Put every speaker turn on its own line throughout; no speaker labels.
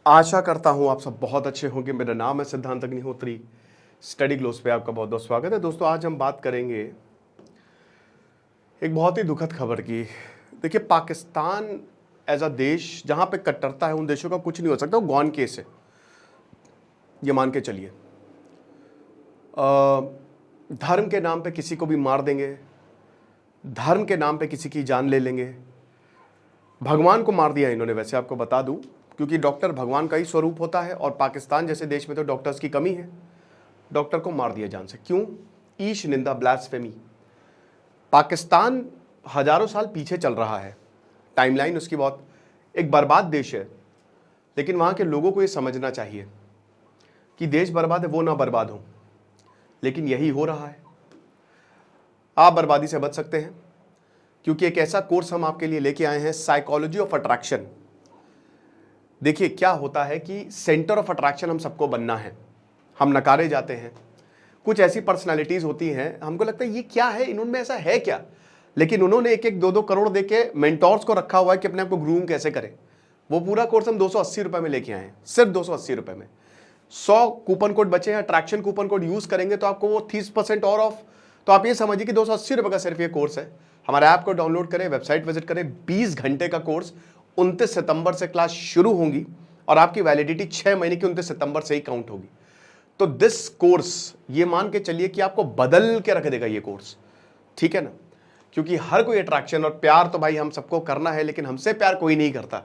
आशा करता हूं आप सब बहुत अच्छे होंगे। मेरा नाम है सिद्धांत अग्निहोत्री। स्टडी ग्लोस पे आपका बहुत बहुत स्वागत है। दोस्तों, आज हम बात करेंगे एक बहुत ही दुखद खबर की। देखिए, पाकिस्तान एज अ देश जहां पे कट्टरता है, उन देशों का कुछ नहीं हो सकता, वो गॉन केस है, ये मान के चलिए। धर्म के नाम पे किसी को भी मार देंगे, धर्म के नाम पे किसी की जान ले लेंगे। भगवान को मार दिया इन्होंने, वैसे आपको बता दूं, क्योंकि डॉक्टर भगवान का ही स्वरूप होता है और पाकिस्तान जैसे देश में तो डॉक्टर्स की कमी है। डॉक्टर को मार दिया जान से। क्यों? ईश निंदा, ब्लास्फेमी। पाकिस्तान हजारों साल पीछे चल रहा है, टाइमलाइन उसकी बहुत एक बर्बाद देश है। लेकिन वहां के लोगों को यह समझना चाहिए कि देश बर्बाद है, वो ना बर्बाद हो। लेकिन यही हो रहा है। आप बर्बादी से बच सकते हैं, क्योंकि एक ऐसा कोर्स हम आपके लिए लेके आए हैं, साइकोलॉजी ऑफ अट्रैक्शन। देखिए, क्या होता है कि सेंटर ऑफ अट्रैक्शन हम सबको बनना है, हम नकारे जाते हैं। कुछ ऐसी पर्सनालिटीज होती हैं, हमको लगता है ये क्या है, इन्होंने ऐसा है क्या, लेकिन उन्होंने 1-1, 2-2 करोड़ देके मेंटोर्स को रखा हुआ है कि अपने आप को ग्रूम कैसे करें। वो पूरा कोर्स हम 280 रुपए में लेके आए हैं, सिर्फ 280 रुपए में। 100 कूपन कोड बचे हैं, अट्रैक्शन कूपन कोड यूज करेंगे तो आपको वो 30% और ऑफ। तो आप ये समझिए कि 280 रुपए का सिर्फ ये कोर्स है। हमारे ऐप को डाउनलोड करें, वेबसाइट विजिट करें। 20 घंटे का कोर्स, 29 सितंबर से क्लास शुरू होंगी और आपकी वैलिडिटी 6 महीने की 29 सितंबर से ही काउंट होगी। तो दिस कोर्स, ये मान के चलिए कि आपको बदल के रख देगा ये कोर्स, ठीक है ना। क्योंकि हर कोई अट्रैक्शन और प्यार तो भाई हम सबको करना है, लेकिन हमसे प्यार कोई नहीं करता।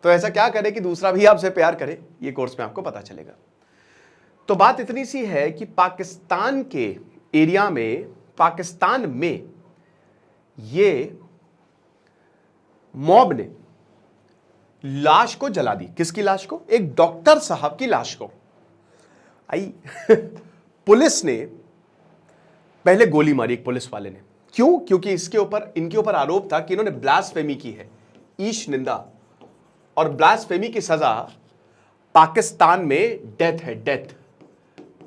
तो ऐसा क्या करे कि दूसरा भी आपसे प्यार करे, ये कोर्स में आपको पता चलेगा। तो बात इतनी सी है कि पाकिस्तान के एरिया में, पाकिस्तान में ये मॉब ने लाश को जला दी। किसकी लाश को? एक डॉक्टर साहब की लाश को। आई पुलिस ने पहले गोली मारी, एक पुलिस वाले ने। क्यों? क्योंकि इनके ऊपर आरोप था कि इन्होंने ब्लास्फेमी की है, ईश निंदा। और ब्लास्फेमी की सजा पाकिस्तान में डेथ है, death.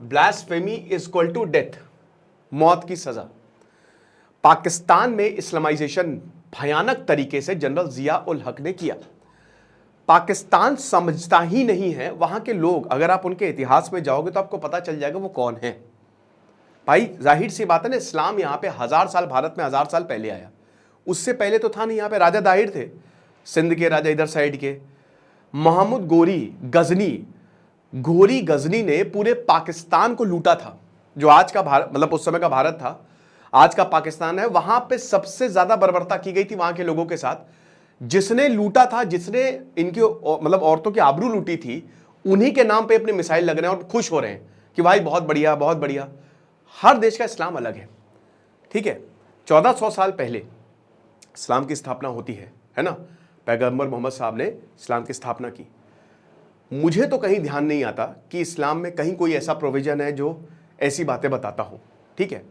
Blasphemy is equal to death, मौत की सजा। पाकिस्तान में इस्लामाइजेशन भयानक तरीके से जनरल जिया उल हक ने किया। पाकिस्तान समझता ही नहीं है वहां के लोग। अगर आप उनके इतिहास में जाओगे तो आपको पता चल जाएगा वो कौन है। भाई जाहिर सी बात है ना, इस्लाम यहां पे 1000 साल, भारत में 1000 साल पहले आया। उससे पहले तो था नहीं। यहां पे राजा दाहिर थे, सिंध के राजा, इधर साइड के। मोहम्मद गोरी गजनी, घोरी गजनी ने पूरे पाकिस्तान को लूटा था। जो आज का भारत, मतलब उस समय का भारत था, आज का पाकिस्तान है। वहां पे सबसे ज्यादा बर्बरता की गई थी वहां के लोगों के साथ। जिसने लूटा था, जिसने इनकी मतलब औरतों की आबरू लूटी थी, उन्हीं के नाम पे अपने मिसाइल लग रहे हैं और खुश हो रहे हैं कि भाई बहुत बढ़िया, बहुत बढ़िया। हर देश का इस्लाम अलग है, ठीक है। 1400 साल पहले इस्लाम की स्थापना होती है ना। पैगंबर मोहम्मद साहब ने इस्लाम की स्थापना की। मुझे तो कहीं ध्यान नहीं आता कि इस्लाम में कहीं कोई ऐसा प्रोविजन है जो ऐसी बातें बताता हो, ठीक है।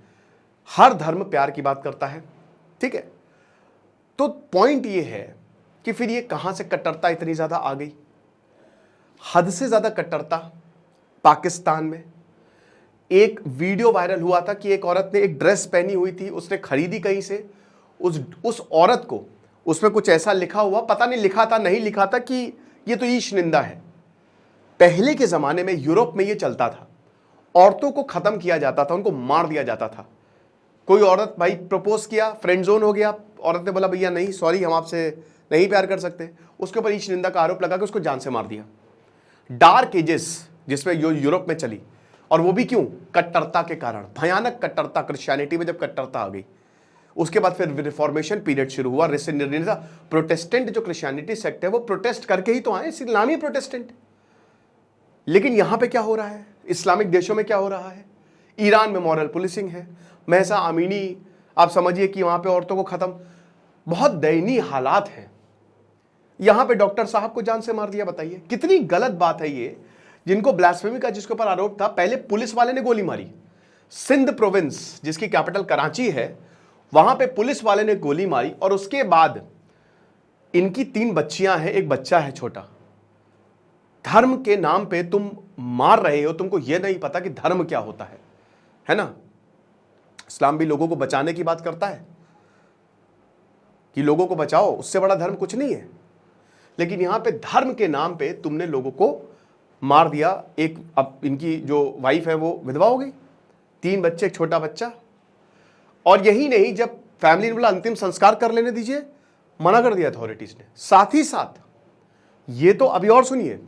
हर धर्म प्यार की बात करता है, ठीक है। तो पॉइंट ये है कि फिर ये कहां से कट्टरता इतनी ज्यादा आ गई। हद से ज्यादा कट्टरता पाकिस्तान में। एक वीडियो वायरल हुआ था कि एक औरत ने एक ड्रेस पहनी हुई थी, उसने खरीदी कहीं से। उस औरत को, उसमें कुछ ऐसा लिखा हुआ, पता नहीं लिखा था नहीं लिखा था, कि ये तो ईश निंदा है। पहले के जमाने में यूरोप में ये चलता था। औरतों को खत्म किया जाता था, उनको मार दिया जाता था। कोई औरत भाई प्रपोज किया, फ्रेंड जोन हो गया, औरत ने बोला भैया नहीं, सॉरी, हम आपसे नहीं प्यार कर सकते, उसके ऊपर ईश निंदा का आरोप लगा के उसको जान से मार दिया। डार्क एजेस जिसमें जो यूरोप में चली, और वो भी क्यों? कट्टरता के कारण। भयानक कट्टरता, क्रिश्चियनिटी में जब कट्टरता आ गई, उसके बाद फिर रिफॉर्मेशन पीरियड शुरू हुआ। प्रोटेस्टेंट जो क्रिश्चियनिटी सेक्ट है, वो प्रोटेस्ट करके ही तो आए, इस्लामी प्रोटेस्टेंट। लेकिन यहां पे क्या हो रहा है, इस्लामिक देशों में क्या हो रहा है? ईरान में मॉरल पुलिसिंग है। महसा अमीनी, आप समझिए कि वहां पे औरतों को खत्म। बहुत दयनीय हालात हैं। यहां पे डॉक्टर साहब को जान से मार दिया। बताइए कितनी गलत बात है ये। जिनको ब्लास्फेमी का, जिसके ऊपर आरोप था, पहले पुलिस वाले ने गोली मारी। सिंध प्रोविंस जिसकी कैपिटल कराची है, वहां पे पुलिस वाले ने गोली मारी। और उसके बाद इनकी 3 बच्चियां हैं, एक बच्चा है छोटा। धर्म के नाम पे तुम मार रहे हो, तुमको यह नहीं पता कि धर्म क्या होता है ना। इस्लाम भी लोगों को बचाने की बात करता है कि लोगों को बचाओ, उससे बड़ा धर्म कुछ नहीं है। लेकिन यहां पे धर्म के नाम पे तुमने लोगों को मार दिया। एक अब इनकी जो वाइफ है वो विधवा हो गई, 3 बच्चे, एक छोटा बच्चा। और यही नहीं, जब फैमिली ने बोला अंतिम संस्कार कर लेने दीजिए, मना कर दिया अथॉरिटीज ने। साथ ही साथ ये तो अभी और सुनिए,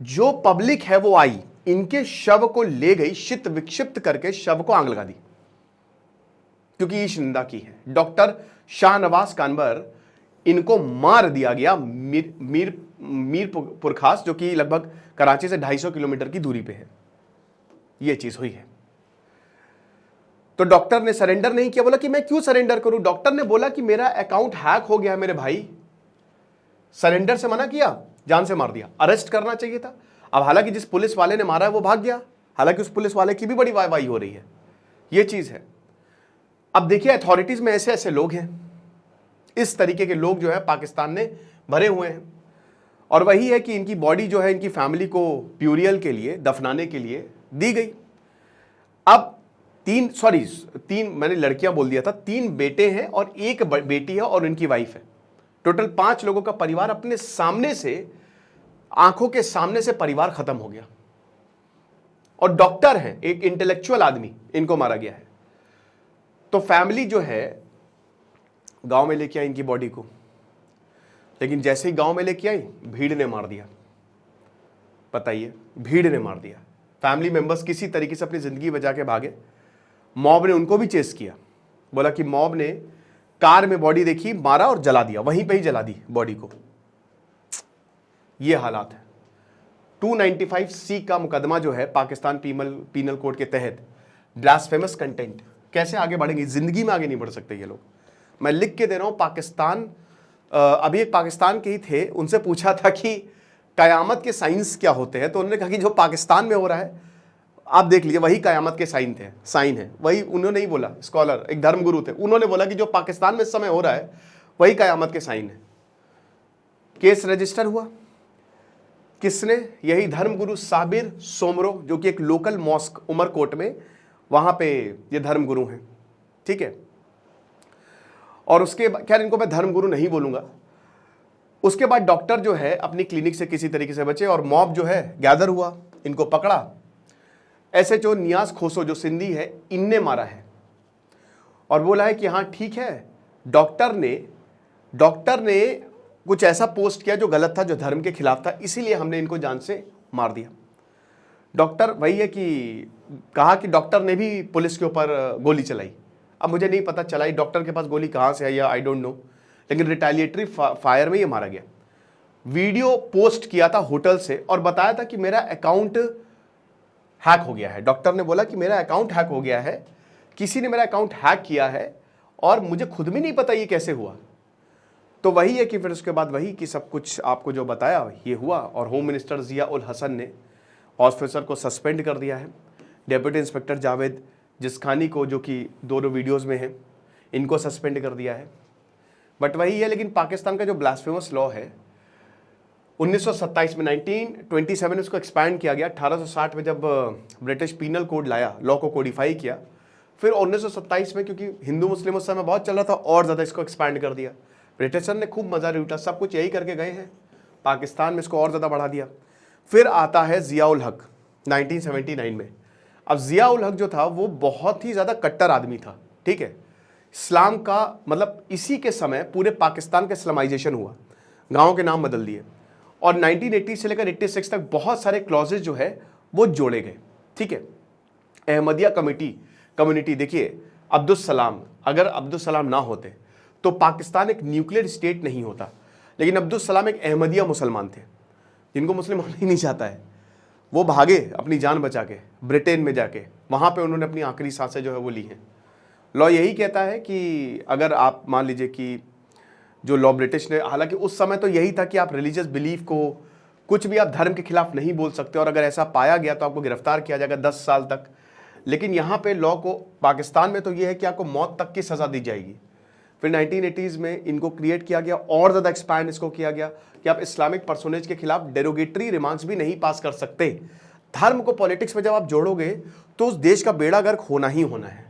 जो पब्लिक है वो आई, इनके शव को ले गई, शित विक्षिप्त करके शव को आग लगा दी, क्योंकि ईश निंदा की है। डॉक्टर शाहनवाज कानबर, इनको मार दिया गया मीरपुर खास, जो कि लगभग कराची से 250 किलोमीटर की दूरी पे है। यह चीज हुई है। तो डॉक्टर ने सरेंडर नहीं किया। बोला कि मैं क्यों सरेंडर करूं? डॉक्टर ने बोला कि मेरा अकाउंट हैक हो गया मेरे भाई। सरेंडर से मना किया, जान से मार दिया। अरेस्ट करना चाहिए था। अब हालांकि जिस पुलिस वाले ने मारा है वो भाग गया, हालांकि उस पुलिस वाले की भी बड़ी वाहवाही हो रही है। ये चीज है। अब देखिए अथॉरिटीज में ऐसे ऐसे लोग हैं, इस तरीके के लोग जो है पाकिस्तान ने भरे हुए हैं। और वही है कि इनकी बॉडी जो है इनकी फैमिली को प्यूरियल के लिए, दफनाने के लिए दी गई। अब तीन मैंने लड़कियां बोल दिया था, 3 बेटे हैं और 1 बेटी है और उनकी वाइफ है। टोटल 5 लोगों का परिवार अपने सामने से, आंखों के सामने से परिवार खत्म हो गया। और डॉक्टर हैं, एक इंटेलेक्चुअल आदमी, इनको मारा गया है। तो फैमिली जो है गांव में लेके आई इनकी बॉडी को, लेकिन जैसे ही गांव में लेके आई, भीड़ ने मार दिया। बताइए, भीड़ ने मार दिया। फैमिली मेंबर्स किसी तरीके से अपनी जिंदगी बचा के भागे। मॉब ने उनको भी चेस किया। बोला कि मॉब ने कार में बॉडी देखी, मारा और जला दिया, वहीं पे ही जला दी बॉडी को। ये हालात है। 295C का मुकदमा जो है पाकिस्तान पीनल कोड के तहत, ब्लास्फेमस कंटेंट। कैसे आगे बढ़ेंगे? जिंदगी में आगे नहीं बढ़ सकते ये लोग। मैं लिख के दे रहा हूं। पाकिस्तान, अभी एक पाकिस्तान के ही थे, उनसे पूछा था कि कयामत के साइंस क्या होते हैं, तो उन्होंने कहा कि जो पाकिस्तान में हो रहा है आप देख लीजिए, वही कयामत के साइन है। वही उन्होंने ही बोला, स्कॉलर, एक धर्मगुरु थे, उन्होंने बोला कि जो पाकिस्तान में इस समय हो रहा है वही कयामत के साइन है। केस रजिस्टर हुआ। किसने? यही धर्मगुरु साबिर सोमरो, जो कि एक लोकल मॉस्क उमरकोट में, वहां पे ये धर्मगुरु हैं। ठीक है। और उसके खैर इनको मैं धर्मगुरु नहीं बोलूंगा। उसके बाद डॉक्टर जो है अपनी क्लिनिक से किसी तरीके से बचे और मॉब जो है गैदर हुआ, इनको पकड़ा। ऐसे जो नियाज खोसो जो सिंधी है, इनने मारा है और बोला है कि हाँ ठीक है, डॉक्टर ने कुछ ऐसा पोस्ट किया जो गलत था, जो धर्म के खिलाफ था, इसीलिए हमने इनको जान से मार दिया। डॉक्टर वही है कि कहा कि डॉक्टर ने भी पुलिस के ऊपर गोली चलाई। अब मुझे नहीं पता चलाई डॉक्टर के पास गोली कहाँ से है या आई डोंट नो, लेकिन रिटेलिएटरी फायर में ये मारा गया। वीडियो पोस्ट किया था होटल से और बताया था कि मेरा अकाउंट हैक हो गया है। डॉक्टर ने बोला कि मेरा अकाउंट हैक हो गया है, किसी ने मेरा अकाउंट हैक किया है और मुझे खुद भी नहीं पता ये कैसे हुआ। तो वही है कि फिर उसके बाद वही कि सब कुछ आपको जो बताया ये हुआ। और होम मिनिस्टर जिया उल हसन ने ऑफिसर को सस्पेंड कर दिया है। डेप्यूटी इंस्पेक्टर जावेद जिस्खानी को, जो कि दोनों वीडियोस में हैं, इनको सस्पेंड कर दिया है। बट वही है, लेकिन पाकिस्तान का जो ब्लास्फेमस लॉ है 1927 में 1927 में उसको एक्सपैंड किया गया। 1860 में जब ब्रिटिश पीनल कोड लाया, लॉ को कोडिफाई किया, फिर 1927 में क्योंकि हिंदू मुस्लिम उस समय बहुत चल रहा था, और ज़्यादा इसको एक्सपैंड कर दिया। ब्रिटिशर ने खूब मजा लूटा, सब कुछ यही करके गए हैं, पाकिस्तान में इसको और ज़्यादा बढ़ा दिया। फिर आता है जिया उल हक 1979 में। अब जिया उल हक जो था वो बहुत ही ज़्यादा कट्टर आदमी था। ठीक है। इस्लाम का मतलब इसी के समय पूरे पाकिस्तान का इस्लामाइजेशन हुआ, गाँव के नाम बदल दिए और 1980 से लेकर 86 तक बहुत सारे क्लॉजेज जो है वो जोड़े गए। ठीक है। अहमदिया कम्युनिटी देखिए, अब्दुल सलाम, अगर अब्दुल सलाम ना होते तो पाकिस्तान एक न्यूक्लियर स्टेट नहीं होता। लेकिन अब्दुल सलाम एक अहमदिया मुसलमान थे, जिनको मुस्लिम होना ही नहीं चाहता है। वो भागे अपनी जान बचा के ब्रिटेन में जाके, वहाँ पे उन्होंने अपनी आखिरी सांसें जो है वो ली हैं। लॉ यही कहता है कि अगर आप मान लीजिए कि जो लॉ ब्रिटिश ने, हालांकि उस समय तो यही था कि आप रिलीजियस बिलीफ को, कुछ भी आप धर्म के खिलाफ नहीं बोल सकते, और अगर ऐसा पाया गया तो आपको गिरफ्तार किया जाएगा 10 साल तक। लेकिन यहाँ पे लॉ को, पाकिस्तान में तो ये है कि आपको मौत तक की सज़ा दी जाएगी। फिर 1980s में इनको क्रिएट किया गया, और ज़्यादा एक्सपैंड इसको किया गया कि आप इस्लामिक पर्सोनेज के खिलाफ डेरोगेटरी रिमार्क्स भी नहीं पास कर सकते। धर्म को पॉलिटिक्स में जब आप जोड़ोगे तो उस देश का बेड़ा गर्क होना ही होना है।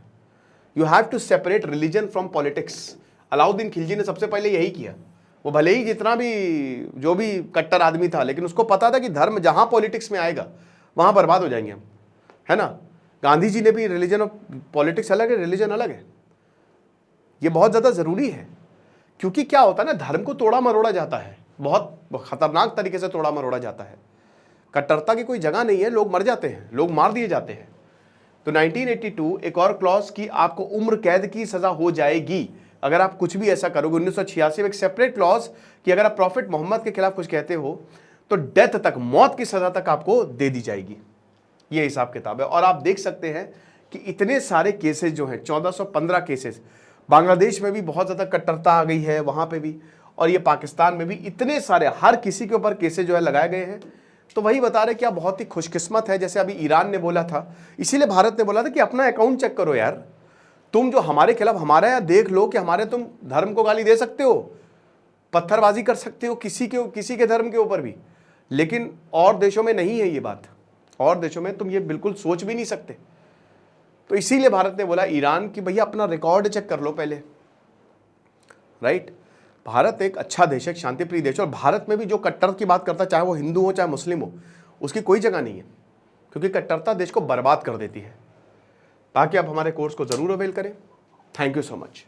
You have to separate religion from politics. Alauddin Khilji ने सबसे पहले यही किया, वो भले ही जितना भी जो भी कट्टर आदमी था, लेकिन उसको पता था कि धर्म जहां पॉलिटिक्स में आएगा वहां बर्बाद हो जाएंगे हम, है ना। गांधी जी ने भी रिलीजन और पॉलिटिक्स अलग है, रिलीजन अलग है। ये बहुत ज्यादा जरूरी है, क्योंकि क्या होता है ना, धर्म को तोड़ा मरोड़ा जाता है, बहुत खतरनाक तरीके से तोड़ा मरोड़ा जाता है। कट्टरता की कोई जगह नहीं है, लोग मर जाते हैं, लोग मार दिए जाते हैं। तो 1982 एक और क्लॉज की आपको उम्र कैद की सजा हो जाएगी अगर आप कुछ भी ऐसा करोगे। 1986 में एक सेपरेट क्लॉज कि अगर आप प्रॉफिट मोहम्मद के खिलाफ कुछ कहते हो तो डेथ तक, मौत की सजा तक आपको दे दी जाएगी। ये हिसाब किताब है। और आप देख सकते हैं कि इतने सारे केसेस जो हैं, 1415 केसेस, बांग्लादेश में भी बहुत ज्यादा कट्टरता आ गई है वहां पे भी, और ये पाकिस्तान में भी इतने सारे, हर किसी के ऊपर केसेस जो है लगाए गए हैं। तो वही बता रहे कि आप बहुत ही खुशकिस्मत है। जैसे अभी ईरान ने बोला था, इसीलिए भारत ने बोला था कि अपना अकाउंट चेक करो यार, तुम जो हमारे खिलाफ, हमारे यहाँ देख लो कि हमारे तुम धर्म को गाली दे सकते हो, पत्थरबाजी कर सकते हो किसी के धर्म के ऊपर भी, लेकिन और देशों में नहीं है ये बात। और देशों में तुम ये बिल्कुल सोच भी नहीं सकते। तो इसीलिए भारत ने बोला ईरान की भैया अपना रिकॉर्ड चेक कर लो पहले, राइट। भारत एक अच्छा देश है, एक शांतिप्रिय देश है, और भारत में भी जो कट्टर की बात करता है, चाहे वो हिंदू हो चाहे मुस्लिम हो, उसकी कोई जगह नहीं है, क्योंकि कट्टरता देश को बर्बाद कर देती है। ताकि आप हमारे कोर्स को जरूर अवेल करें। Thank you so much.